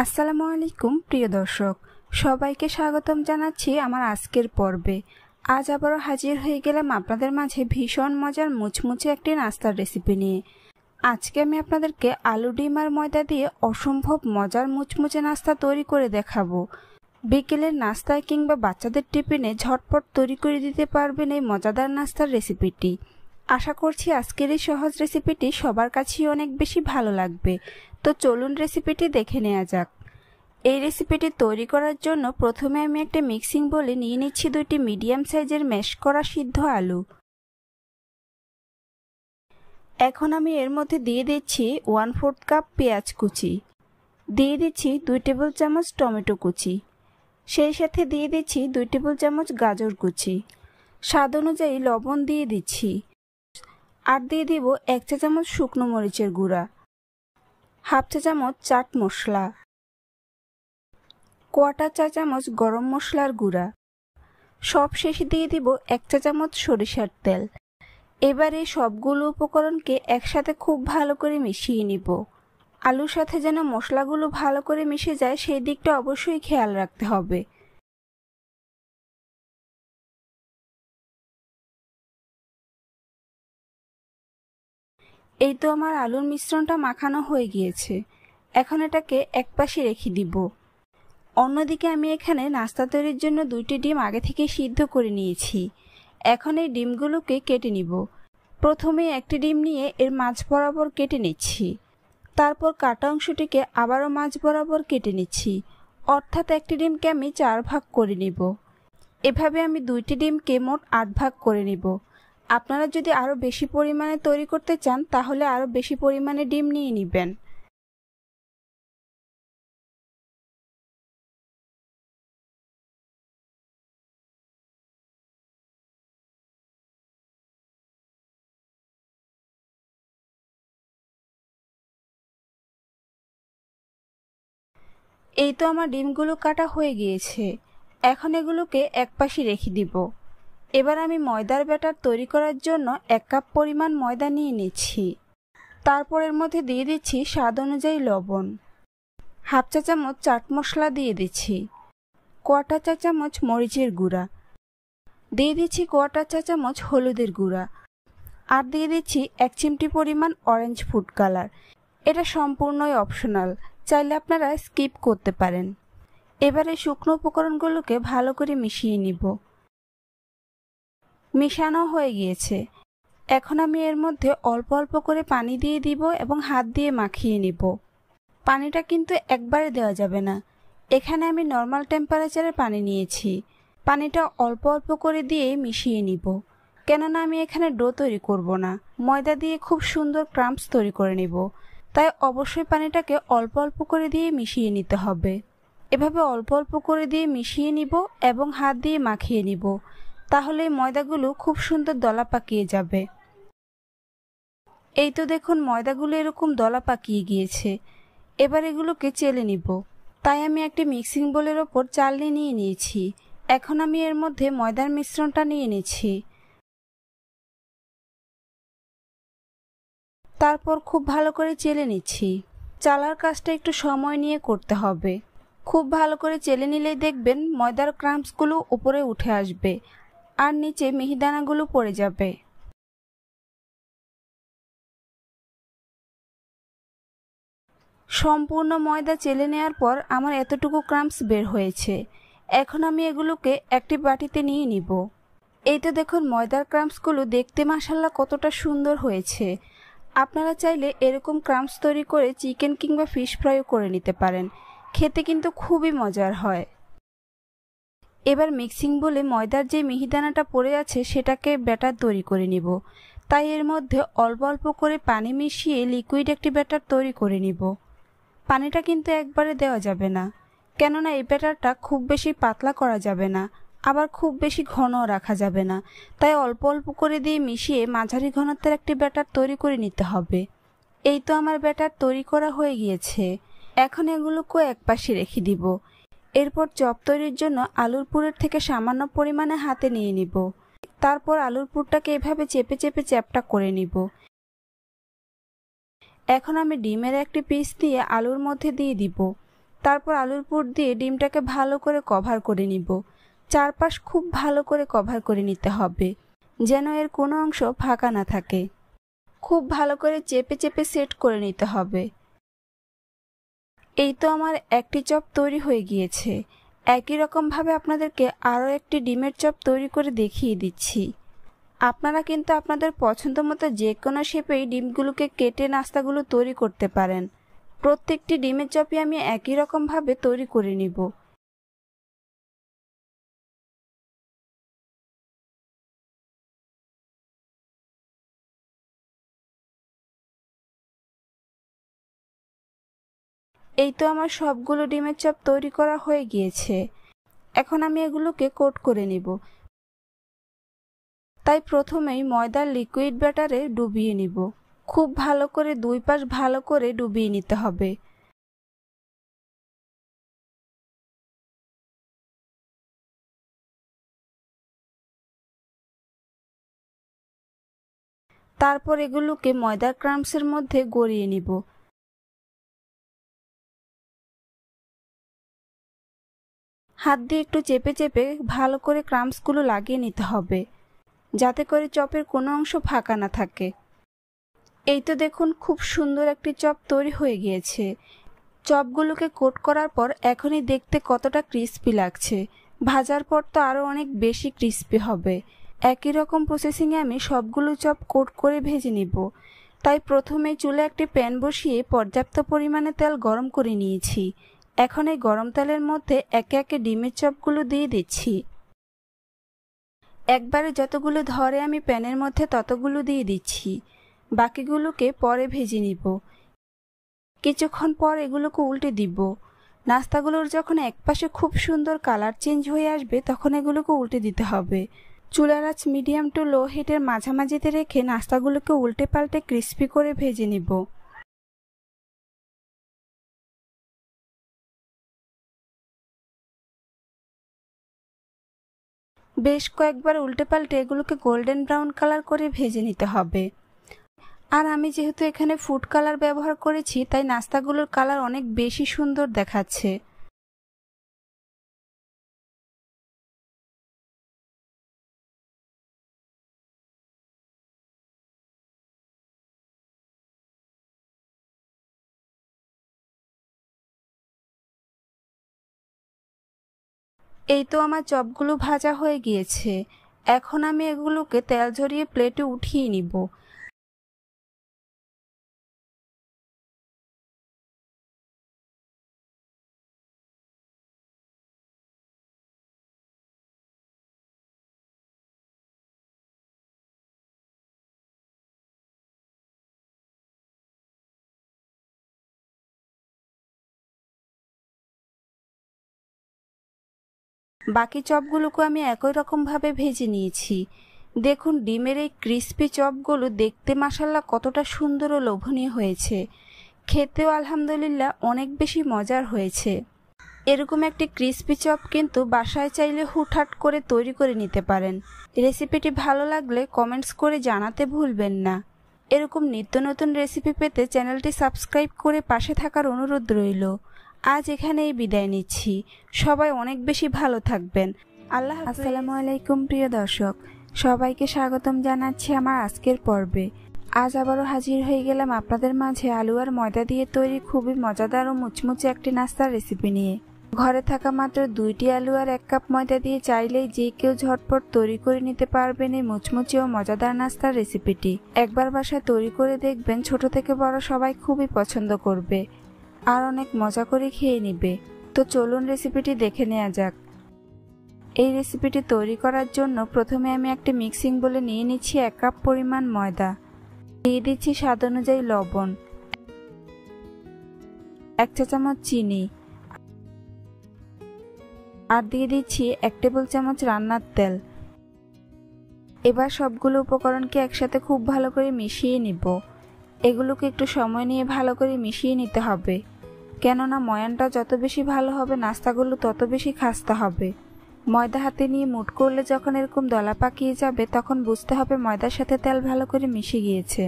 আসসালামু আলাইকুম প্রিয় দর্শক, সবাইকে স্বাগতম জানাচ্ছি আমার আজকের পর্বে। আজ আবারও হাজির হয়ে গেলাম আপনাদের মাঝে ভীষণ মজার মুচমুচে একটি নাস্তার রেসিপি নিয়ে। আজকে আমি আপনাদেরকে আলু ডিম আর ময়দা দিয়ে অসম্ভব মজার মুচমুচে নাস্তা তৈরি করে দেখাবো। বিকেলের নাস্তায় কিংবা বাচ্চাদের টিফিনে ঝটপট তৈরি করে দিতে পারবেন এই মজাদার নাস্তার রেসিপিটি। আশা করছি আজকের এই সহজ রেসিপিটি সবার কাছেই অনেক বেশি ভালো লাগবে। তো চলুন রেসিপিটি দেখে নেওয়া যাক। এই রেসিপিটি তৈরি করার জন্য প্রথমে আমি একটা মিক্সিং বোলে নিয়ে নিচ্ছি 2টি মিডিয়াম সাইজের ম্যাশ করা সিদ্ধ আলু। এখন আমি এর মধ্যে দিয়ে দিচ্ছি 1/4 কাপ পেঁয়াজ কুচি, দিয়ে দিচ্ছি 2 টেবিল চামচ টমেটো কুচি, সেই সাথে দিয়ে দিচ্ছি 2 টেবিল চামচ গাজর কুচি, স্বাদ অনুযায়ী লবণ দিয়ে দিচ্ছি, আর দিয়ে দিব 1 চা চামচ শুকনো মরিচের গুঁড়া, হাফ চা চামচ চাট মশলা, কোয়ার্টার চা চামচ গরম মশলার গুঁড়া, সব শেষে দিয়ে দিব 1 চা চামচ সরিষার তেল। এবারে সবগুলো উপকরণকে একসাথে খুব ভালো করে মিশিয়ে নিব। আলুর সাথে যেন মশলাগুলো ভালো করে মিশে যায় সেই দিকটা অবশ্যই খেয়াল রাখতে হবে। এই তো আমার আলুর মিশ্রণটা মাখানো হয়ে গিয়েছে। এখন এটাকে একপাশে রেখে দিব। অন্যদিকে আমি এখানে নাস্তা তৈরির জন্য 2টি ডিম আগে থেকে সিদ্ধ করে নিয়েছি। এখন এই ডিমগুলোকে কেটে নিব। প্রথমে একটি ডিম নিয়ে এর মাঝ বরাবর কেটে নিচ্ছি, তারপর কাটা অংশটিকে আবারও মাঝ বরাবর কেটে নিচ্ছি, অর্থাৎ একটি ডিমকে আমি 4 ভাগ করে নিব। এভাবে আমি 2টি ডিমকে মোট 8 ভাগ করে নিব। আপনারা যদি আরও বেশি পরিমাণে তৈরি করতে চান তাহলে আরও বেশি পরিমাণে ডিম নিয়ে নেবেন। এই তো আমার ডিমগুলো কাটা হয়ে গিয়েছে। এখন এগুলোকে একপাশে রেখে দিব। এবার আমি ময়দার ব্যাটার তৈরি করার জন্য 1 কাপ পরিমাণ ময়দা নিয়ে নিচ্ছি। তারপর এর মধ্যে দিয়ে দিচ্ছি স্বাদ অনুযায়ী লবণ, হাফ চা চামচ চাট মশলা দিয়ে দিচ্ছি, কোয়ার্টার চা চামচ মরিচের গুঁড়া, দিয়ে দিচ্ছি কোয়ার্টার চা চামচ হলুদের গুঁড়া, আর দিয়ে দিচ্ছি 1 চিমটি পরিমাণ অরেঞ্জ ফুড কালার। এটা সম্পূর্ণই অপশনাল, চাইলে আপনারা স্কিপ করতে পারেন। এবারে শুকনো উপকরণগুলোকে ভালো করে মিশিয়ে নিব। মিশানো হয়ে গিয়েছে। এখন আমি এর মধ্যে অল্প অল্প করে পানি দিয়ে দিব এবং হাত দিয়ে মাখিয়ে নিব। পানিটা কিন্তু একবারে দেওয়া যাবে না। এখানে আমি নর্মাল টেম্পারেচারে পানি নিয়েছি। পানিটা অল্প অল্প করে দিয়ে মিশিয়ে নিব, কেননা আমি এখানে ডো তৈরি করব না, ময়দা দিয়ে খুব সুন্দর ক্রাম্পস তৈরি করে নিব। তাই অবশ্যই পানিটাকে অল্প অল্প করে দিয়ে মিশিয়ে নিতে হবে। এভাবে অল্প অল্প করে দিয়ে মিশিয়ে নিব এবং হাত দিয়ে মাখিয়ে নিব, তাহলে ময়দাগুলো খুব সুন্দর দলা পাকিয়ে যাবে। এই তো দেখুন ময়দাগুলো এরকম দলা পাকিয়ে গিয়েছে। এবার এগুলোকে চেলে নিব। তাই আমি একটি মিক্সিং বোলের ওপর চালনি নিয়ে নিয়েছি। এখন আমি এর মধ্যে ময়দার মিশ্রণটা নিয়ে নিচ্ছি। তারপর খুব ভালো করে চেলে নিচ্ছি। চালার কাজটা একটু সময় নিয়ে করতে হবে। খুব ভালো করে চেলে নিলেই দেখবেন ময়দার ক্রাম্পসগুলো উপরে উঠে আসবে আর নিচে মিহিদানাগুলো পড়ে যাবে। সম্পূর্ণ ময়দা চেলে নেওয়ার পর আমার এতটুকু ক্রাম্পস বের হয়েছে। এখন আমি এগুলোকে একটি বাটিতে নিয়ে নিব। এই তো দেখুন ময়দার ক্রাম্পসগুলো দেখতে মাশাআল্লাহ কতটা সুন্দর হয়েছে। আপনারা চাইলে এরকম ক্রাম্পস তৈরি করে চিকেন কিংবা ফিশ ফ্রাইও করে নিতে পারেন, খেতে কিন্তু খুবই মজার হয়। এবার মিক্সিং বলে ময়দার যে মিহিদানাটা পড়ে আছে সেটাকে ব্যাটার তৈরি করে নিব। তাই এর মধ্যে অল্প অল্প করে পানি মিশিয়ে লিকুইড একটি ব্যাটার তৈরি করে নিব। পানিটা কিন্তু একবারে দেওয়া যাবে না, কেননা এই ব্যাটারটা খুব বেশি পাতলা করা যাবে না, আবার খুব বেশি ঘনও রাখা যাবে না। তাই অল্প অল্প করে দিয়ে মিশিয়ে মাঝারি ঘনত্বের একটি ব্যাটার তৈরি করে নিতে হবে। এই তো আমার ব্যাটার তৈরি করা হয়ে গিয়েছে। এখন এগুলোকে একপাশে রেখে দিব। এরপর চপ তৈরির জন্য আলুর পুরের থেকে সামান্য পরিমাণে হাতে নিয়ে নিব। তারপর আলুর পুরটাকে এভাবে চেপে চেপে চ্যাপটা করে নিব। এখন আমি ডিমের একটি পিস দিয়ে আলুর মধ্যে দিয়ে দিব। তারপর আলুর পুর দিয়ে ডিমটাকে ভালো করে কভার করে নিব। চারপাশ খুব ভালো করে কভার করে নিতে হবে, যেন এর কোনো অংশ ফাঁকা না থাকে। খুব ভালো করে চেপে চেপে সেট করে নিতে হবে। এই তো আমার একটি চপ তৈরি হয়ে গিয়েছে। একই রকমভাবে আপনাদেরকে আরও একটি ডিমের চপ তৈরি করে দেখিয়ে দিচ্ছি। আপনারা কিন্তু আপনাদের পছন্দ মতো যে কোনো শেপেই ডিমগুলোকে কেটে নাস্তাগুলো তৈরি করতে পারেন। প্রত্যেকটি ডিমের চপই আমি একই রকমভাবে তৈরি করে নিব। এই তো আমার সবগুলো ডিমের চপ তৈরি করা হয়ে গিয়েছে। এখন আমি এগুলোকে কোট করে নিব। তাই প্রথমেই ময়দার লিকুইড ব্যাটারে ডুবিয়ে নিব। খুব ভালো করে দুই পাশ ভালো করে ডুবিয়ে নিতে হবে। তারপর এগুলোকে ময়দার ক্রাম্বসের মধ্যে গড়িয়ে নিব। হাত দিয়ে একটু চেপে চেপে ভালো করে ক্রাম্বসগুলো লাগিয়ে নিতে হবে, যাতে করে চপের কোনো অংশ ফাঁকা না থাকে। এই তো দেখুন, খুব সুন্দর একটি চপ তৈরি হয়ে গিয়েছে। চপগুলোকে কোট করার পর এখনই দেখতে কতটা ক্রিস্পি লাগছে। ভাজার পর তো আরও অনেক বেশি ক্রিস্পি হবে। একই রকম প্রসেসিংয়ে আমি সবগুলো চপ কোট করে ভেজে নিব। তাই প্রথমে চুলে একটি প্যান বসিয়ে পর্যাপ্ত পরিমাণে তেল গরম করে নিয়েছি। এখন এই গরম তেলের মধ্যে একে একে ডিমের চপগুলো দিয়ে দিচ্ছি। একবারে যতগুলো ধরে আমি প্যানের মধ্যে ততগুলো দিয়ে দিচ্ছি। বাকিগুলোকে পরে ভেজে নিব। কিছুক্ষণ পর এগুলোকে উল্টে দিব। নাস্তাগুলোর যখন একপাশে খুব সুন্দর কালার চেঞ্জ হয়ে আসবে তখন এগুলোকে উল্টে দিতে হবে। চুলার আঁচ মিডিয়াম টু লো হিটের মাঝামাঝিতে রেখে নাস্তাগুলোকে উল্টে পাল্টে ক্রিস্পি করে ভেজে নিব। বেশ কয়েকবার উল্টে পাল্টে এগুলোকে গোল্ডেন ব্রাউন কালার করে ভেজে নিতে হবে। আর আমি যেহেতু এখানে ফুড কালার ব্যবহার করেছি, তাই নাস্তাগুলোর কালার অনেক বেশি সুন্দর দেখাচ্ছে। এই তো আমার চপগুলো ভাজা হয়ে গিয়েছে। এখন আমি এগুলোকে তেল ঝরিয়ে প্লেটে উঠিয়ে নিব। বাকি চপগুলোকে আমি একই রকমভাবে ভেজে নিয়েছি। দেখুন, ডিমের এই ক্রিস্পি চপগুলো দেখতে মাশাআল্লাহ কতটা সুন্দর ও লোভনীয় হয়েছে। খেতেও আলহামদুলিল্লাহ অনেক বেশি মজার হয়েছে। এরকম একটি ক্রিস্পি চপ কিন্তু বাসায় চাইলে হুটহাট করে তৈরি করে নিতে পারেন। রেসিপিটি ভালো লাগলে কমেন্টস করে জানাতে ভুলবেন না। এরকম নিত্য নতুন রেসিপি পেতে চ্যানেলটি সাবস্ক্রাইব করে পাশে থাকার অনুরোধ রইল। আজ এখানেই বিদায় নিচ্ছি। সবাই অনেক বেশি ভালো থাকবেন। আল্লাহ হাফেজ। আসসালামু আলাইকুম প্রিয় দর্শক, সবাইকে স্বাগতম জানাচ্ছি আমার আজকের পর্বে। আজ আবারও হাজির হয়ে গেলাম আপনাদের মাঝে আলু আর ময়দা দিয়ে তৈরি খুবই মজাদার ও মুচমুচে একটি নাস্তার রেসিপি নিয়ে। ঘরে থাকা মাত্র 2টি আলু আর 1 কাপ ময়দা দিয়ে চাইলেই যে কেউ ঝটপট তৈরি করে নিতে পারবেন এই মুচমুচে ও মজাদার নাস্তার রেসিপিটি। একবার বাসায় তৈরি করে দেখবেন, ছোট থেকে বড় সবাই খুবই পছন্দ করবে আর অনেক মজা করে খেয়ে নিবে। তো চলুন রেসিপিটি দেখে নেওয়া যাক। এই রেসিপিটি তৈরি করার জন্য প্রথমে আমি একটি মিক্সিং বোলে নিয়ে নিচ্ছি 1 কাপ পরিমাণ ময়দা। দিয়ে দিচ্ছি স্বাদ অনুযায়ী লবণ, 1 চা চামচ চিনি আর দিয়ে দিচ্ছি 1 টেবিল চামচ রান্নার তেল। এবার সবগুলো উপকরণকে একসাথে খুব ভালো করে মিশিয়ে নিব। এগুলোকে একটু সময় নিয়ে ভালো করে মিশিয়ে নিতে হবে, কেননা ময়ানটা যত বেশি ভালো হবে নাস্তাগুলো তত বেশি খাস্তা হবে। ময়দা হাতে নিয়ে মুঠ করলে যখন এরকম দলা পাকিয়ে যাবে তখন বুঝতে হবে ময়দার সাথে তেল ভালো করে মিশে গিয়েছে।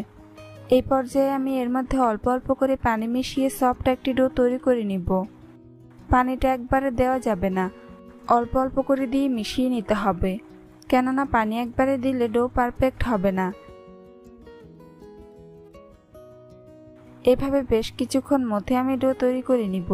এই পর্যায়ে আমি এর মধ্যে অল্প অল্প করে পানি মিশিয়ে সফট একটি ডো তৈরি করে নিব। পানিটা একবারে দেওয়া যাবে না, অল্প অল্প করে দিয়ে মিশিয়ে নিতে হবে, কেননা পানি একবারে দিলে ডো পারফেক্ট হবে না। এভাবে বেশ কিছুক্ষণ মধ্যে আমি ডো তৈরি করে নিব।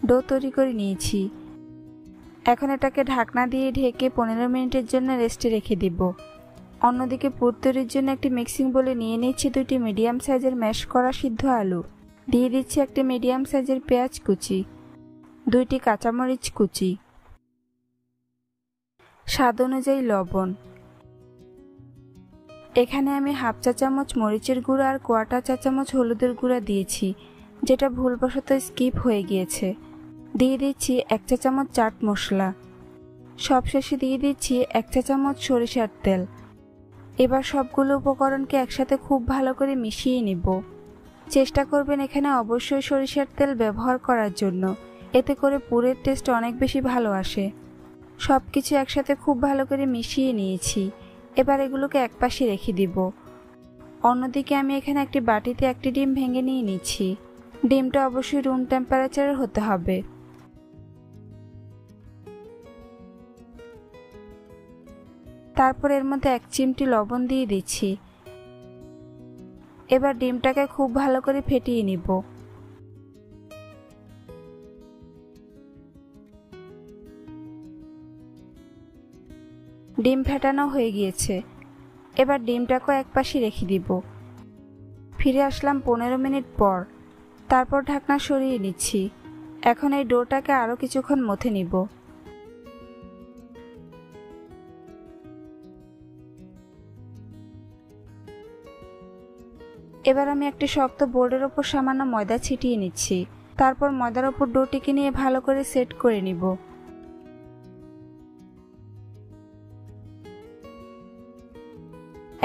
ডো তৈরি করে নিয়েছি। এখন এটাকে ঢাকনা দিয়ে ঢেকে 15 মিনিটের জন্য রেস্টে রেখে দিব। অন্যদিকে পুর তৈরির জন্য একটি মিক্সিং বলে নিয়ে নিচ্ছি 2টি মিডিয়াম সাইজের ম্যাশ করা সিদ্ধ আলু, দিয়ে দিচ্ছি একটি মিডিয়াম সাইজের পেঁয়াজ কুচি, 2টি কাঁচামরিচ কুচি, স্বাদ অনুযায়ী লবণ। এখানে আমি হাফ চা চামচ মরিচের গুঁড়া আর 1/4 চা চামচ হলুদের গুঁড়া দিয়েছি, যেটা ভুলবশত স্কিপ হয়ে গিয়েছে। দিয়ে দিচ্ছি 1 চা চামচ চাট মশলা, সবশেষে দিয়ে দিচ্ছি 1 চা চামচ সরিষার তেল। এবার সবগুলো উপকরণকে একসাথে খুব ভালো করে মিশিয়ে নিব। চেষ্টা করবেন এখানে অবশ্যই সরিষার তেল ব্যবহার করার জন্য, এতে করে পুরের টেস্ট অনেক বেশি ভালো আসে। সবকিছু একসাথে খুব ভালো করে মিশিয়ে নিয়েছি। এবার এগুলোকে একপাশে রেখে দিব। অন্যদিকে আমি এখানে একটি বাটিতে একটি ডিম ভেঙে নিয়ে নিচ্ছি। ডিমটা অবশ্যই রুম টেম্পারেচারের হতে হবে। তারপর এর মধ্যে 1 চিমটি লবণ দিয়ে দিচ্ছি। এবার ডিমটাকে খুব ভালো করে ফেটিয়ে নিব। ডিম ফেটানো হয়ে গিয়েছে। এবার ডিমটাকে একপাশে রেখে দিব। ফিরে আসলাম 15 মিনিট পর। তারপর ঢাকনা সরিয়ে নিচ্ছি। এখন এই ডোটাকে আরও কিছুক্ষণ মথে নিব। এবার আমি একটি শক্ত বোর্ডের ওপর সামান্য ময়দা ছিটিয়ে নিচ্ছি। তারপর ময়দার ওপর ডোটিকে নিয়ে ভালো করে সেট করে নিব।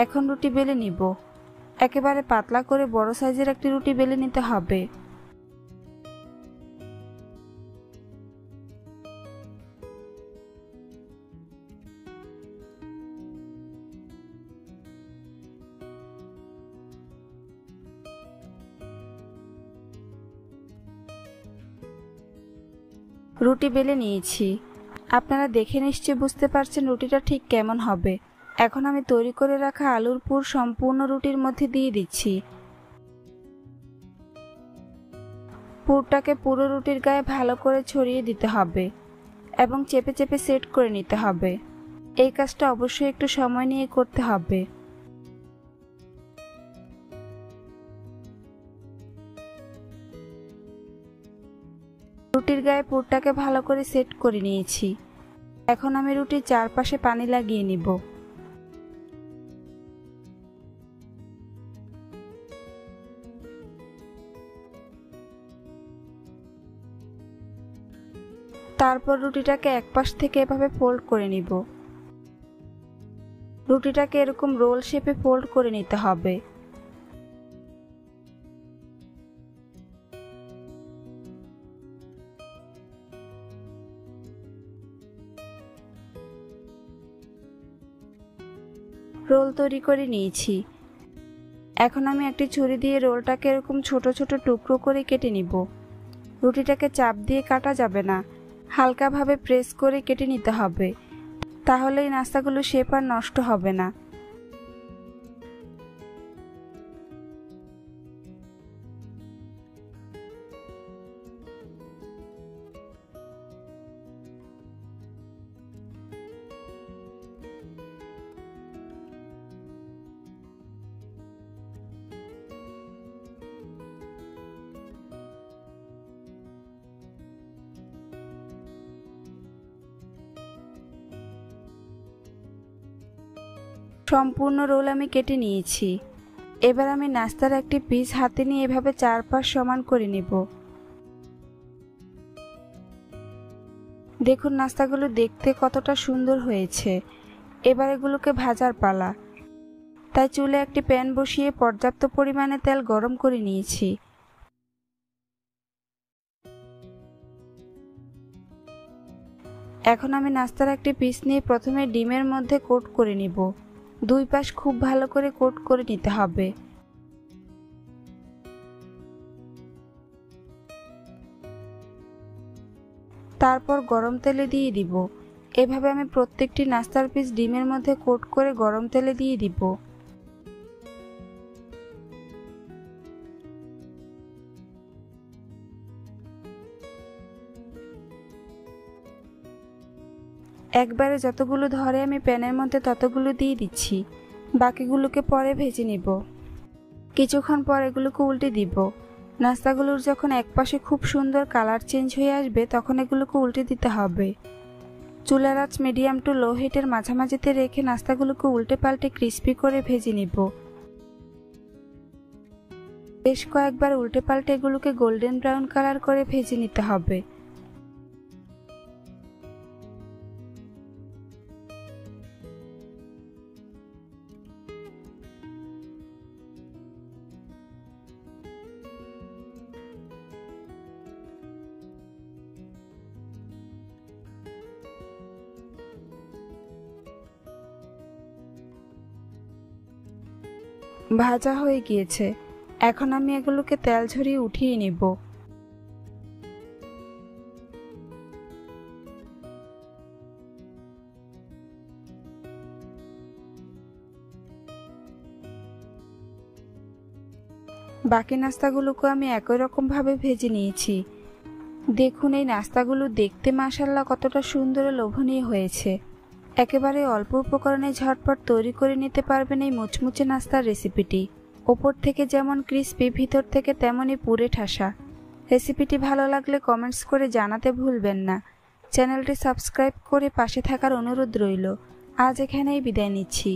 এখন রুটি বেলে নিব। একেবারে পাতলা করে বড় সাইজের একটি রুটি বেলে নিতে হবে। রুটি বেলে নিয়েছি। আপনারা দেখে নিশ্চয়ই বুঝতে পারছেন রুটিটা ঠিক কেমন হবে। এখন আমি তৈরি করে রাখা আলুর পুর সম্পূর্ণ রুটির মধ্যে দিয়ে দিচ্ছি। পুরটাকে পুরো রুটির গায়ে ভালো করে ছড়িয়ে দিতে হবে এবং চেপে চেপে সেট করে নিতে হবে। এই কাজটা অবশ্যই একটু সময় নিয়ে করতে হবে। রুটির গায়ে পুরটাকে ভালো করে সেট করে নিয়েছি। এখন আমি রুটির চারপাশে পানি লাগিয়ে নিব। তারপর রুটিটাকে এক পাশ থেকে এভাবে ফোল্ড করে নিব। রুটিটাকে এরকম রোল শেপে ফোল্ড করে নিতে হবে। রোল তৈরি করে নিয়েছি। এখন আমি একটি ছুরি দিয়ে রোলটাকে এরকম ছোট ছোট টুকরো করে কেটে নিব। রুটিটাকে চাপ দিয়ে কাটা যাবে না, হালকাভাবে প্রেস করে কেটে নিতে হবে, তাহলে এই নাস্তাগুলো শেপ আর নষ্ট হবে না। সম্পূর্ণ রোল আমি কেটে নিয়েছি। এবার আমি নাস্তার একটি পিস হাতে নিয়ে এভাবে চারপাশ সমান করে নেব। দেখুন নাস্তাগুলো দেখতে কতটা সুন্দর হয়েছে। এবার এগুলোকে ভাজার পালা। তাই চুলে একটি প্যান বসিয়ে পর্যাপ্ত পরিমাণে তেল গরম করে নিয়েছি। এখন আমি নাস্তার একটি পিস নিয়ে প্রথমে ডিমের মধ্যে কোট করে নিব। দুই পাশ খুব ভালো করে কোট করে নিতে হবে। তারপর গরম তেলে দিয়ে দিব। এভাবে আমি প্রত্যেকটি নাস্তার পিস ডিমের মধ্যে কোট করে গরম তেলে দিয়ে দিব। একবারে যতগুলো ধরে আমি প্যানের মধ্যে ততগুলো দিয়ে দিচ্ছি। বাকিগুলোকে পরে ভেজে নিব। কিছুক্ষণ পর এগুলোকে উল্টে দিব। নাস্তাগুলোর যখন একপাশে খুব সুন্দর কালার চেঞ্জ হয়ে আসবে তখন এগুলোকে উল্টে দিতে হবে। চুলার আঁচ মিডিয়াম টু লো হিটের মাঝামাঝিতে রেখে নাস্তাগুলোকে উল্টে পাল্টে ক্রিস্পি করে ভেজে নিব। বেশ কয়েকবার উল্টে পাল্টে এগুলোকে গোল্ডেন ব্রাউন কালার করে ভেজে নিতে হবে। ভাজা হয়ে গিয়েছে। এখন আমি এগুলোকে তেল ঝরিয়ে উঠিয়ে নিব। বাকি নাস্তাগুলোকে আমি একই রকম ভাবে ভেজে নিয়েছি। দেখুন এই নাস্তাগুলো দেখতে মাশাআল্লাহ কতটা সুন্দর ও লোভনীয় হয়েছে। একেবারে অল্প উপকরণে ঝটপট তৈরি করে নিতে পারবেন এই মুচমুচে নাস্তার রেসিপিটি। ওপর থেকে যেমন ক্রিস্পি, ভিতর থেকে তেমনই পুরে ঠাসা। রেসিপিটি ভালো লাগলে কমেন্টস করে জানাতে ভুলবেন না। চ্যানেলটি সাবস্ক্রাইব করে পাশে থাকার অনুরোধ রইল। আজ এখানেই বিদায় নিচ্ছি।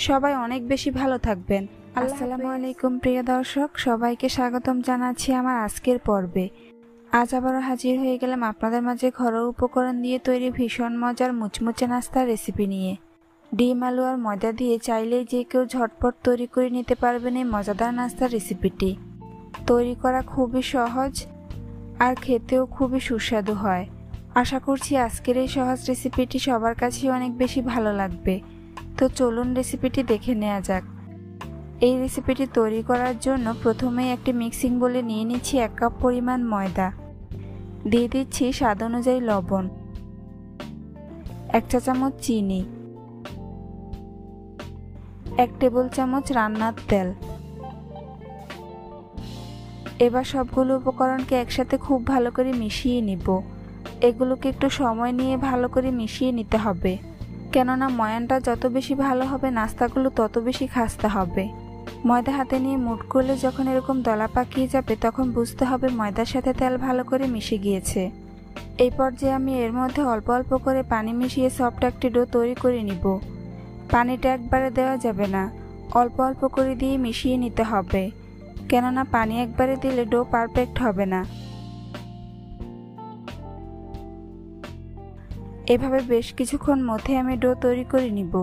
সবাই অনেক বেশি ভালো থাকবেন। আসসালামু আলাইকুম প্রিয় দর্শক, সবাইকে স্বাগতম জানাচ্ছি আমার আজকের পর্বে। আজ আবারও হাজির হয়ে গেলাম আপনাদের মাঝে ঘরোয়া উপকরণ দিয়ে তৈরি ভীষণ মজার মুচমুচে নাস্তার রেসিপি নিয়ে। ডিম, আলু আর ময়দা দিয়ে চাইলেই যে কেউ ঝটপট তৈরি করে নিতে পারবেন এই মজাদার নাস্তার রেসিপিটি। তৈরি করা খুবই সহজ আর খেতেও খুবই সুস্বাদু হয়। আশা করছি আজকের এই সহজ রেসিপিটি সবার কাছেই অনেক বেশি ভালো লাগবে। তো চলুন রেসিপিটি দেখে নেওয়া যাক। এই রেসিপিটি তৈরি করার জন্য প্রথমেই একটি মিক্সিং বোলে নিয়ে নিচ্ছি 1 কাপ পরিমাণ ময়দা। দিয়ে দিচ্ছি স্বাদ অনুযায়ী লবণ, 1 চা চামচ চিনি, 1 টেবিল চামচ রান্নার তেল। এবার সবগুলো উপকরণকে একসাথে খুব ভালো করে মিশিয়ে নিব। এগুলোকে একটু সময় নিয়ে ভালো করে মিশিয়ে নিতে হবে, কেননা ময়ানটা যত বেশি ভালো হবে নাস্তাগুলো তত বেশি খাস্তা হবে। ময়দা হাতে নিয়ে মুঠ করলে যখন এরকম দলা পাকিয়ে যাবে তখন বুঝতে হবে ময়দার সাথে তেল ভালো করে মিশে গিয়েছে। এই পর্যায়ে আমি এর মধ্যে অল্প অল্প করে পানি মিশিয়ে সফট একটি ডো তৈরি করে নিব। পানিটা একবারে দেওয়া যাবে না, অল্প অল্প করে দিয়ে মিশিয়ে নিতে হবে, কেননা পানি একবারে দিলে ডো পারফেক্ট হবে না। এভাবে বেশ কিছুক্ষণ মধ্যে আমি ডো তৈরি করে নিব।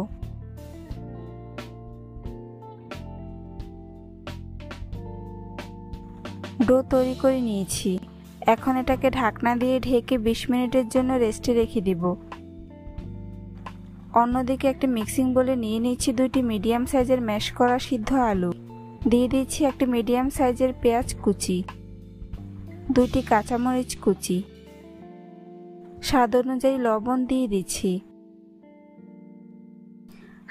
ডো তৈরি করে নিয়েছি। এখন এটাকে ঢাকনা দিয়ে ঢেকে 20 মিনিটের জন্য রেস্টে রেখে দিব। অন্যদিকে একটা মিক্সিং বোলে নিয়ে নিচ্ছি 2টি মিডিয়াম সাইজের ম্যাশ করা সিদ্ধ আলু। দিয়ে দিচ্ছি একটি মিডিয়াম সাইজের পেঁয়াজ কুচি, 2টি কাঁচামরিচ কুচি, স্বাদ অনুযায়ী লবণ দিয়ে দিচ্ছি,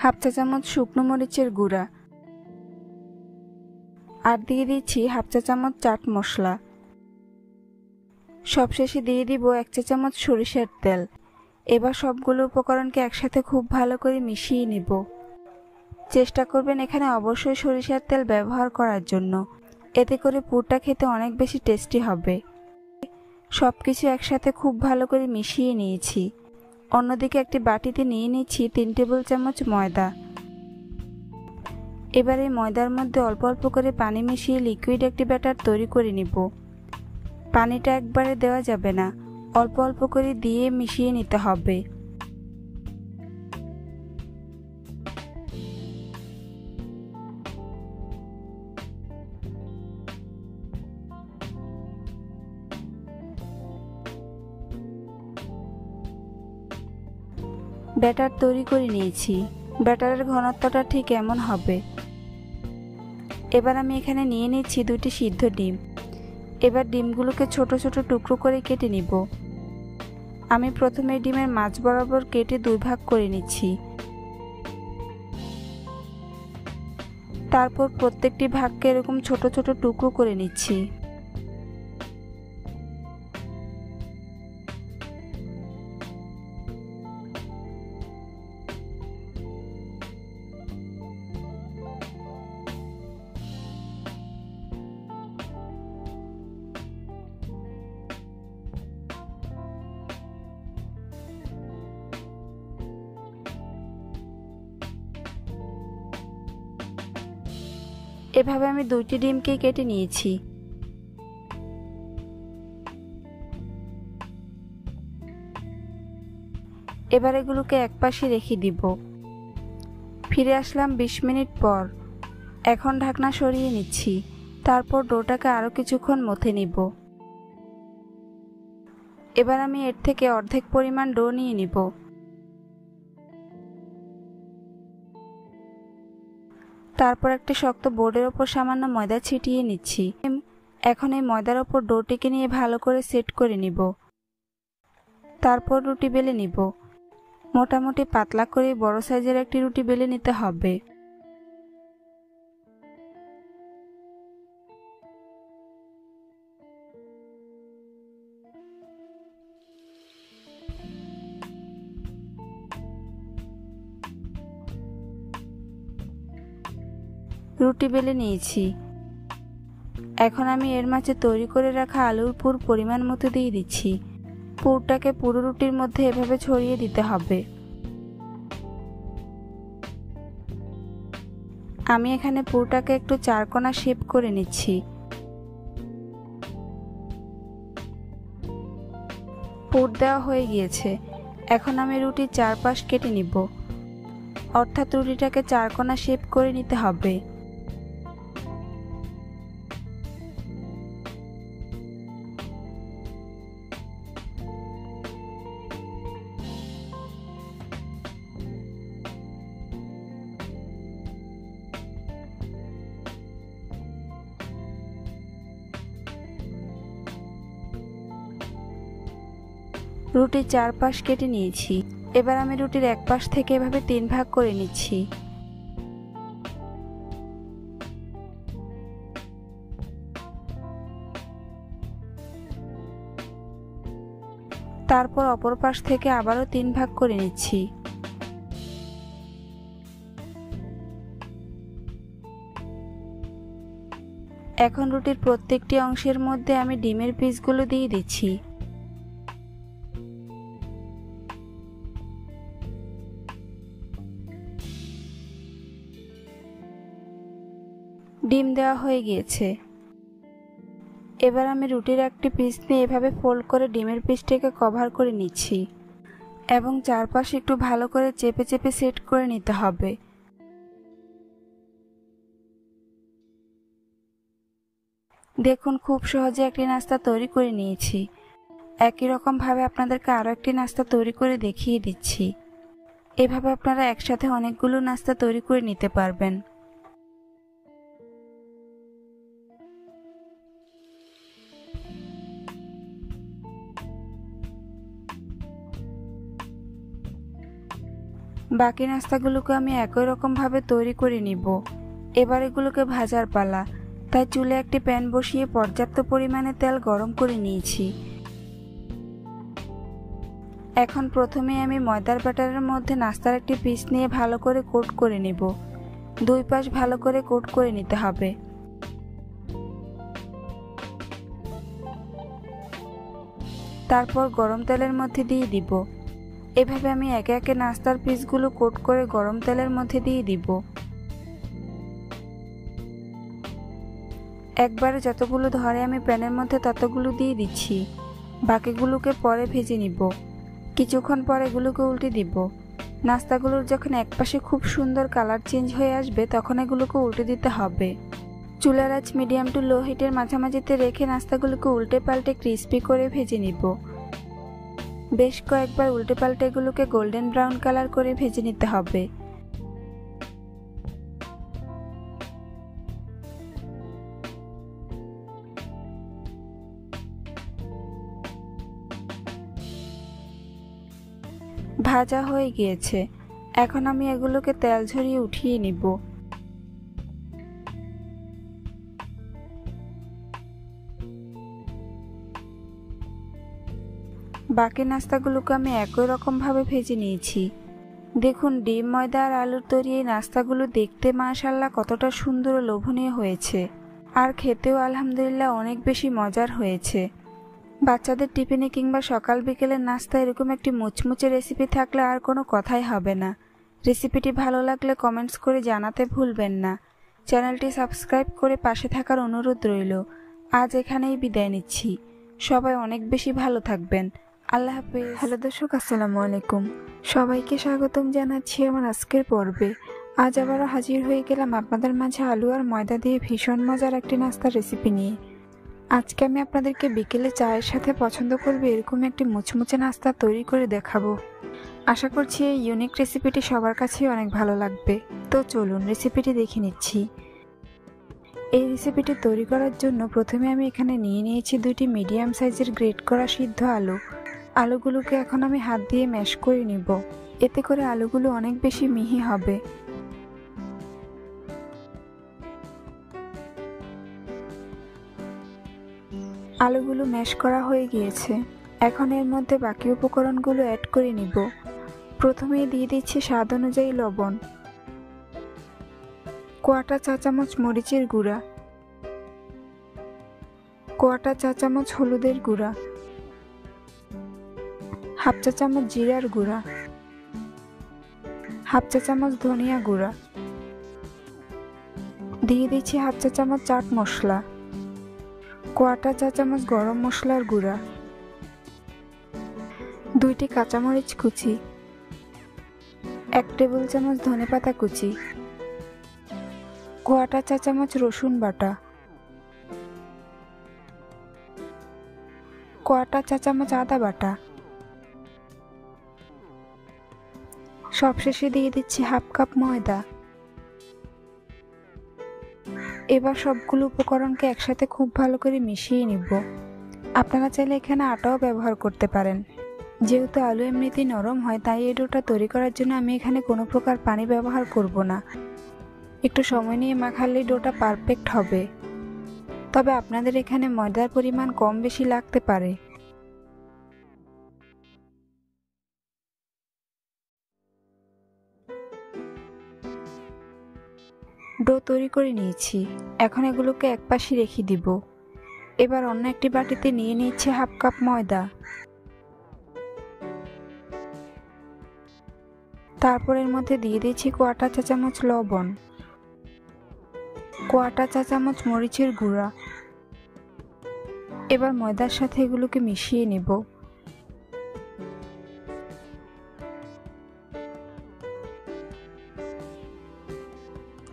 1/2 চা চামচ শুকনো মরিচের গুঁড়া, আর দিয়ে দিচ্ছি 1/2 চা চামচ চাট মশলা। সবশেষে দিয়ে দিব 1 চা চামচ সরিষার তেল। এবার সবগুলো উপকরণকে একসাথে খুব ভালো করে মিশিয়ে নেব। চেষ্টা করবেন এখানে অবশ্যই সরিষার তেল ব্যবহার করার জন্য, এতে করে পুরটা খেতে অনেক বেশি টেস্টি হবে। সবকিছু একসাথে খুব ভালো করে মিশিয়ে নিয়েছি। অন্যদিকে একটি বাটিতে নিয়ে নিচ্ছি 3 টেবিল চামচ ময়দা। এবার এই ময়দার মধ্যে অল্প অল্প করে পানি মিশিয়ে লিকুইড একটি ব্যাটার তৈরি করে নিব। পানিটা একবারে দেওয়া যাবে না, অল্প অল্প করে দিয়ে মিশিয়ে নিতে হবে। ব্যাটার তৈরি করে নিয়েছি। ব্যাটারের ঘনত্বটা ঠিক এমন হবে। এবার আমি এখানে নিয়ে নিচ্ছি 2টি সিদ্ধ ডিম। এবার ডিমগুলোকে ছোট ছোট টুকরো করে কেটে নিব। আমি প্রথমে ডিমের মাঝ বরাবর কেটে 2 ভাগ করে নিচ্ছি। তারপর প্রত্যেকটি ভাগকে এরকম ছোট ছোট টুকরো করে নিচ্ছি। এভাবে আমি 2টি ডিমকে কেটে নিয়েছি। এবার এগুলোকে একপাশে রেখে দিব। ফিরে আসলাম 20 মিনিট পর। এখন ঢাকনা সরিয়ে নিচ্ছি। তারপর ডোটাকে আরও কিছুক্ষণ মথে নিব। এবার আমি এর থেকে অর্ধেক পরিমাণ ডো নিয়ে নিব। তারপর একটা শক্ত বোর্ডের ওপর সামান্য ময়দা ছিটিয়ে নিচ্ছি। এখন এই ময়দার ওপর ডোটিকে নিয়ে ভালো করে সেট করে নিব। তারপর রুটি বেলে নিব। মোটামুটি পাতলা করে বড় সাইজের একটি রুটি বেলে নিতে হবে। রুটি বেলে নিয়েছি। এখন আমি এর মাঝে তৈরি করে রাখা আলুর পুর পরিমাণ মতো দিয়ে দিচ্ছি। পুরটাকে পুরো রুটির মধ্যে এভাবে ছড়িয়ে দিতে হবে। আমি এখানে পুরটাকে একটু চারকোনা শেপ করে নিচ্ছি। পুর দেওয়া হয়ে গিয়েছে। এখন আমি রুটির চারপাশ কেটে নিব, অর্থাৎ রুটিটাকে চারকোনা শেপ করে নিতে হবে। রুটির চারপাশ কেটে নিয়েছি। এবার আমি রুটির এক পাশ থেকে এভাবে 3 ভাগ করে নিচ্ছি। তারপর অপর পাশ থেকে আবারও 3 ভাগ করে নিচ্ছি। এখন রুটির প্রত্যেকটি অংশের মধ্যে আমি ডিমের পিসগুলো দিয়ে দিচ্ছি। ডিম দেওয়া হয়ে গিয়েছে। এবার আমি রুটির একটি পিস নিয়ে এভাবে ফোল্ড করে ডিমের পিসটাকে কভার করে নিচ্ছি এবং চারপাশে একটু ভালো করে চেপে চেপে সেট করে নিতে হবে। দেখুন, খুব সহজে একটি নাস্তা তৈরি করে নিয়েছি। একই রকম ভাবে আপনাদেরকে আরও একটি নাস্তা তৈরি করে দেখিয়ে দিচ্ছি। এভাবে আপনারা একসাথে অনেকগুলো নাস্তা তৈরি করে নিতে পারবেন। বাকি নাস্তাগুলোকে আমি একই রকম ভাবে তৈরি করে নিব। এবার এগুলোকে ভাজার পালা। তাই চুলে একটি প্যান বসিয়ে পর্যাপ্ত পরিমাণে তেল গরম করে নিয়েছি। এখন প্রথমে আমি ময়দার ব্যাটারের মধ্যে নাস্তার একটি পিস নিয়ে ভালো করে কোট করে নিব। 2 পাশ ভালো করে কোট করে নিতে হবে। তারপর গরম তেলের মধ্যে দিয়ে দিব। এভাবে আমি একে একে নাস্তার পিসগুলো কোট করে গরম তেলের মধ্যে দিয়ে দিব। একবারে যতগুলো ধরে আমি প্যানের মধ্যে ততগুলো দিয়ে দিচ্ছি। বাকিগুলোকে পরে ভেজে নিব। কিছুক্ষণ পর এগুলোকে উল্টে দিব। নাস্তাগুলোর যখন একপাশে খুব সুন্দর কালার চেঞ্জ হয়ে আসবে তখন এগুলোকে উল্টে দিতে হবে। চুলার আঁচ মিডিয়াম টু লো হিটের মাঝামাঝিতে রেখে নাস্তাগুলোকে উল্টে পাল্টে ক্রিস্পি করে ভেজে নিব। বেশ কয়েকবার উল্টে পাল্টে এগুলোকে গোল্ডেন ব্রাউন কালার করে ভেজে নিতে হবে। ভাজা হয়ে গিয়েছে, এখন আমি এগুলোকে তেল ঝরিয়ে উঠিয়ে নিব। বাকি নাস্তাগুলোকে আমি একই রকমভাবে ভেজে নিয়েছি। দেখুন, ডিম, ময়দা আর আলুর তৈরি এই নাস্তাগুলো দেখতে মাশাআল্লাহ কতটা সুন্দর ও লোভনীয় হয়েছে, আর খেতেও আলহামদুলিল্লাহ অনেক বেশি মজার হয়েছে। বাচ্চাদের টিফিনে কিংবা সকাল বিকেলের নাস্তা এরকম একটি মুচমুচে রেসিপি থাকলে আর কোনো কথাই হবে না। রেসিপিটি ভালো লাগলে কমেন্টস করে জানাতে ভুলবেন না। চ্যানেলটি সাবস্ক্রাইব করে পাশে থাকার অনুরোধ রইল। আজ এখানেই বিদায় নিচ্ছি। সবাই অনেক বেশি ভালো থাকবেন। আল্লাহ হাফেজ। হ্যালো দর্শক, আসসালামু আলাইকুম। সবাইকে স্বাগতম জানাচ্ছি আমার আজকের পর্বে। আজ আবারও হাজির হয়ে গেলাম আপনাদের মাঝে আলু আর ময়দা দিয়ে ভীষণ মজার একটি নাস্তার রেসিপি নিয়ে। আজকে আমি আপনাদেরকে বিকেলে চায়ের সাথে পছন্দ করবে এরকম একটি মুচমুচে নাস্তা তৈরি করে দেখাবো। আশা করছি এই ইউনিক রেসিপিটি সবার কাছেই অনেক ভালো লাগবে। তো চলুন রেসিপিটি দেখে নিচ্ছি। এই রেসিপিটি তৈরি করার জন্য প্রথমে আমি এখানে নিয়ে নিয়েছি 2টি মিডিয়াম সাইজের গ্রেট করা সিদ্ধ আলু। আলুগুলোকে এখন আমি হাত দিয়ে ম্যাশ করে নিব, এতে করে আলুগুলো অনেক বেশি মিহি হবে। আলুগুলো ম্যাশ করা হয়ে গিয়েছে, এখন এর মধ্যে বাকি উপকরণগুলো অ্যাড করে নিব। প্রথমেই দিয়ে দিচ্ছি স্বাদ অনুযায়ী লবণ, কোয়াটা চা চামচ মরিচের গুঁড়া, কোয়াটা চা চামচ হলুদের গুঁড়া, হাফ চা চামচ জিরার গুঁড়া, হাফ চা চামচ ধনিয়া গুঁড়া, দিয়ে দিচ্ছি হাফ চা চামচ চাট মশলা, কোয়াটা চা চামচ গরম মশলার গুঁড়া, 2টি কাঁচামরিচ কুচি, 1 টেবিল চামচ ধনেপাতা কুচি, কোয়াটা চা চামচ রসুন বাটা, কোয়াটা চা চামচ আদা বাটা, সবশেষে দিয়ে দিচ্ছি হাফ কাপ ময়দা। এবার সবগুলো উপকরণকে একসাথে খুব ভালো করে মিশিয়ে নিব। আপনারা চাইলে এখানে আটাও ব্যবহার করতে পারেন। যেহেতু আলু এমনিতেই নরম হয়, তাই এই ডোটা তৈরি করার জন্য আমি এখানে কোনো প্রকার পানি ব্যবহার করব না। একটু সময় নিয়ে মাখালেই ডোটা পারফেক্ট হবে। তবে আপনাদের এখানে ময়দার পরিমাণ কম বেশি লাগতে পারে। ডো তৈরি করে নিয়েছি, এখন এগুলোকে একপাশে রেখে দিব। এবার অন্য একটি বাটিতে নিয়ে নিচ্ছি হাফ কাপ ময়দা। তারপর এর মধ্যে দিয়ে দিচ্ছি কোয়াটা চা চামচ লবণ, কোয়াটা চা চামচ মরিচের গুঁড়া। এবার ময়দার সাথে এগুলোকে মিশিয়ে নেব।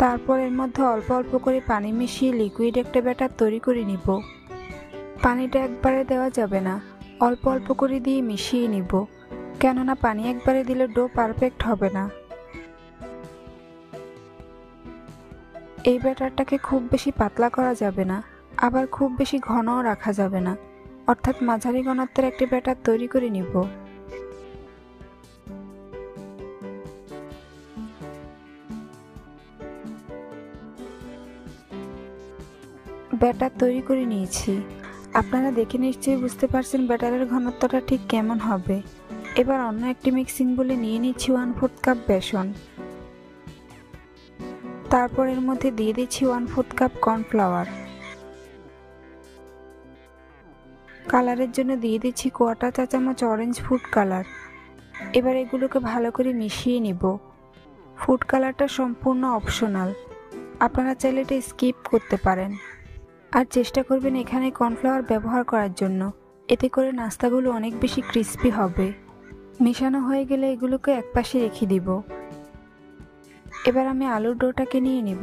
তারপর এর মধ্যে অল্প অল্প করে পানি মিশিয়ে লিকুইড একটা ব্যাটার তৈরি করে নিব। পানিটা একবারে দেওয়া যাবে না, অল্প অল্প করে দিয়ে মিশিয়ে নিব, কেননা পানি একবারে দিলে ডো পারফেক্ট হবে না। এই ব্যাটারটাকে খুব বেশি পাতলা করা যাবে না, আবার খুব বেশি ঘনও রাখা যাবে না, অর্থাৎ মাঝারি ঘনত্বের একটি ব্যাটার তৈরি করে নিব। ব্যাটার তৈরি করে নিয়েছি, আপনারা দেখে নিশ্চয়ই বুঝতে পারছেন ব্যাটারের ঘনত্বটা ঠিক কেমন হবে। এবার অন্য একটি মিক্সিং বলে নিয়ে নিচ্ছি 1/4 কাপ বেসন। তারপর এর মধ্যে দিয়ে দিচ্ছি 1/4 কাপ কর্নফ্লাওয়ার। কালারের জন্য দিয়ে দিচ্ছি কোয়াটা চা চামচ অরেঞ্জ ফুড কালার। এবার এগুলোকে ভালো করে মিশিয়ে নিব। ফুড কালারটা সম্পূর্ণ অপশনাল, আপনারা চাইলে এটা স্কিপ করতে পারেন। আর চেষ্টা করবেন এখানে কর্নফ্লাওয়ার ব্যবহার করার জন্য, এতে করে নাস্তাগুলো অনেক বেশি ক্রিস্পি হবে। মেশানো হয়ে গেলে এগুলোকে একপাশে রেখে দিব। এবার আমি আলুর ডোটাকে নিয়ে নিব।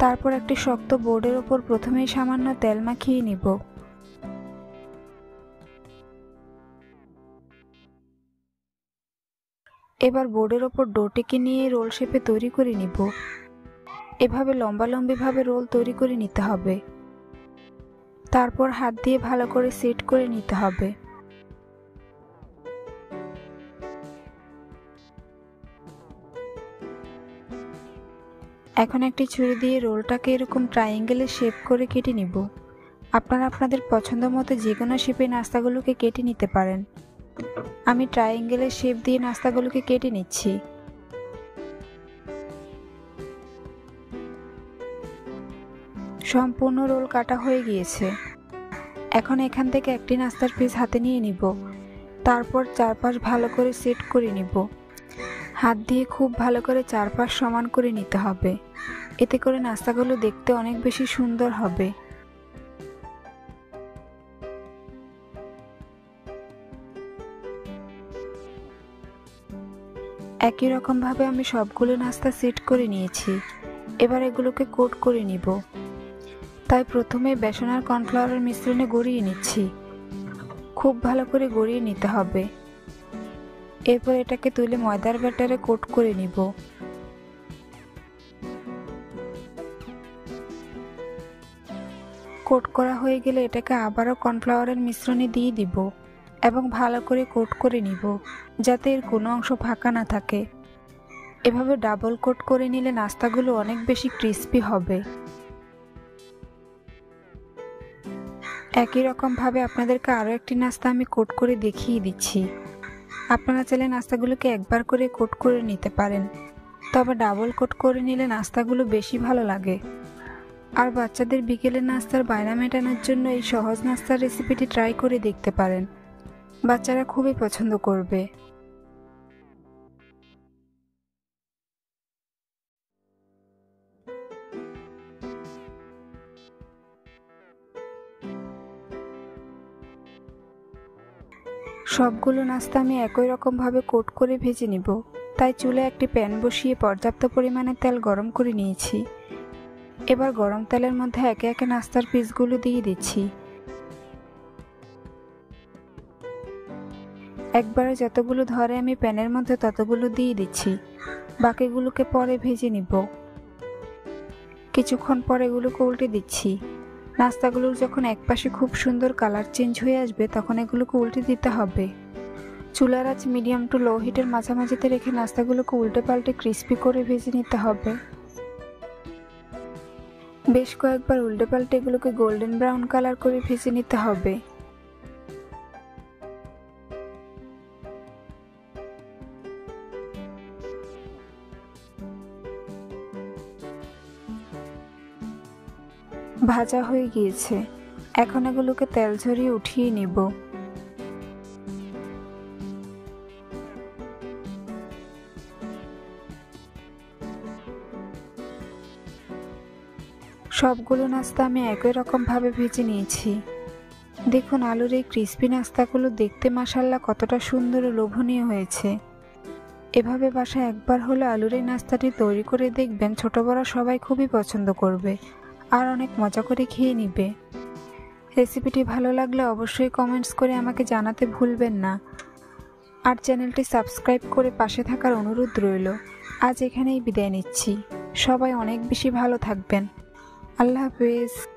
তারপর একটি শক্ত বোর্ডের ওপর প্রথমেই সামান্য তেল মাখিয়ে নিব। এবার বোর্ডের ওপর ডোটিকে নিয়ে রোল শেপে তৈরি করে নিব। এভাবে লম্বালম্বিভাবে রোল তৈরি করে নিতে হবে। তারপর হাত দিয়ে ভালো করে সেট করে নিতে হবে। এখন একটি ছুরি দিয়ে রোলটাকে এরকম ট্রায়াঙ্গেলের শেপ করে কেটে নিব। আপনারা আপনাদের পছন্দ মতো যে কোনো শেপে নাস্তাগুলোকে কেটে নিতে পারেন। আমি ট্রায়াঙ্গেলের শেপ দিয়ে নাস্তাগুলোকে কেটে নিচ্ছি। সম্পূর্ণ রোল কাটা হয়ে গিয়েছে। এখন এখান থেকে একটি নাস্তার পিস হাতে নিয়ে নিব। তারপর চারপাশ ভালো করে সেট করে নিব। হাত দিয়ে খুব ভালো করে চারপাশ সমান করে নিতে হবে। এতে করে নাস্তাগুলো দেখতে অনেক বেশি সুন্দর হবে। একই রকমভাবে আমি সবগুলো নাস্তা সেট করে নিয়েছি। এবার এগুলোকে কোট করে নিব। তাই প্রথমে বেসন আর কর্নফ্লাওয়ারের মিশ্রণে গড়িয়ে নিচ্ছি। খুব ভালো করে গড়িয়ে নিতে হবে। এরপর এটাকে তুলে ময়দার ব্যাটারে কোট করে নিব। কোট করা হয়ে গেলে এটাকে আবারও কর্নফ্লাওয়ারের মিশ্রণে দিয়ে দিব এবং ভালো করে কোট করে নিব, যাতে এর কোনো অংশ ফাঁকা না থাকে। এভাবে ডাবল কোট করে নিলে নাস্তাগুলো অনেক বেশি ক্রিস্পি হবে। একই রকমভাবে আপনাদেরকে আরও একটি নাস্তা আমি কোট করে দেখিয়ে দিচ্ছি। আপনারা চাইলে নাস্তাগুলোকে একবার করে কোট করে নিতে পারেন, তবে ডাবল কোট করে নিলে নাস্তাগুলো বেশি ভালো লাগে। আর বাচ্চাদের বিকেলের নাস্তার বায়না মেটানোর জন্য এই সহজ নাস্তার রেসিপিটি ট্রাই করে দেখতে পারেন। বাচ্চারা খুবই পছন্দ করবে। সবগুলো নাস্তা আমি একই রকমভাবে কোট করে ভেজে নিব। তাই চুলে একটি প্যান বসিয়ে পর্যাপ্ত পরিমাণে তেল গরম করে নিয়েছি। এবার গরম তেলের মধ্যে একে একে নাস্তার পিসগুলো দিয়ে দিচ্ছি। একবারে যতগুলো ধরে আমি প্যানের মধ্যে ততগুলো দিয়ে দিচ্ছি। বাকিগুলোকে পরে ভেজে নিব। কিছুক্ষণ পর এগুলোকে উল্টে দিচ্ছি। নাস্তাগুলোর যখন একপাশে খুব সুন্দর কালার চেঞ্জ হয়ে আসবে তখন এগুলোকে উল্টে দিতে হবে। চুলার আঁচ মিডিয়াম টু লো হিটের মাঝামাঝিতে রেখে নাস্তাগুলোকে উল্টে পাল্টে ক্রিস্পি করে ভেজে নিতে হবে। বেশ কয়েকবার উল্টে পাল্টে এগুলোকে গোল্ডেন ব্রাউন কালার করে ভেজে নিতে হবে। ভাজা হয়ে গিয়েছে। এখন এগুলোকে তেল ঝরিয়ে উঠিয়ে নিব। সবগুলো নাস্তা আমি একই রকমভাবে ভেজে নিয়েছি। দেখুন আলুর এই ক্রিস্পি নাস্তাগুলো দেখতে মাশাআল্লাহ কতটা সুন্দর ও লোভনীয় হয়েছে। এভাবে বাসায় একবার হলে আলুর এই নাস্তাটি তৈরি করে দেখবেন, ছোট বড় সবাই খুবই পছন্দ করবে আর অনেক মজা করে খেয়ে নিবে। রেসিপিটি ভালো লাগলে অবশ্যই কমেন্টস করে আমাকে জানাতে ভুলবেন না। আর চ্যানেলটি সাবস্ক্রাইব করে পাশে থাকার অনুরোধ রইল। আজ এখানেই বিদায় নিচ্ছি। সবাই অনেক বেশি ভালো থাকবেন। আল্লাহ হাফেজ।